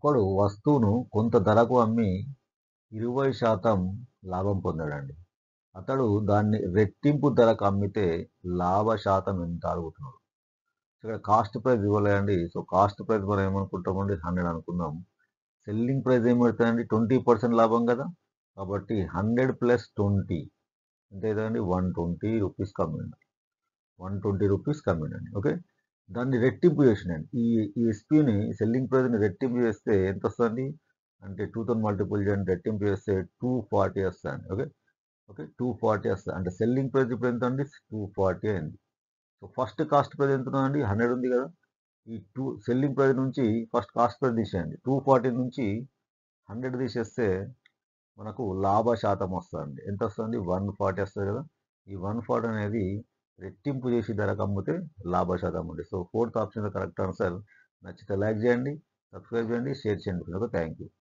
ఒకడు వస్తువును కొంత ధరకు అమ్మి 20% లాభం పొందాడండి. అతడు దాన్ని రెట్టింపు ధరకు అమ్మితే లాభ శాతం ఎంత అడుగుతున్నాడు. ఇక్కడ కాస్ట్ ప్రైస్ ఇవ్వలేదండి. సో కాస్ట్ ప్రైస్ మనం ఏమనుకుంటామండి 100 అనుకుందాం. సెల్లింగ్ ప్రైస్ ఏం పెడతానండి 20% లాభం కదా. కాబట్టి 100 ప్లస్ 20 ఎంత అవుతుందండి 120 రూపీస్ కమ్మిండి. 120 రూపీస్ కమ్మిండండి. ఓకే, దాన్ని రెట్టింపు చేసినండి. ఈ ఎస్పీని సెల్లింగ్ ప్రైస్ని రెట్టింపు చేస్తే ఎంత వస్తుంది అంటే 2తో మల్టిపుల్ చేయండి, రెట్టింపు చేస్తే 240 వస్తుంది. ఓకే ఓకే 240 వస్తుంది. అంటే సెల్లింగ్ ప్రైస్ ఇప్పుడు ఎంత అండి 240 అయింది. సో ఫస్ట్ కాస్ట్ ప్రైస్ ఎంత ఉందండి 100 ఉంది కదా. ఈ సెల్లింగ్ ప్రైస్ నుంచి ఫస్ట్ కాస్ట్ ప్రైస్ తీసేయండి. 240 నుంచి 100 తీసేస్తే మనకు లాభ శాతం వస్తుంది. ఎంత వస్తుంది 140 వస్తుంది కదా. ఈ 140 అనేది రెట్టింపు చేసి ధరకు అమ్మితే లాభ శాతం ఉంది. So 4th option correct answer. నచ్చితే లైక్ చేయండి, సబ్స్క్రైబ్ చేయండి, షేర్ చేయండి. Thank you.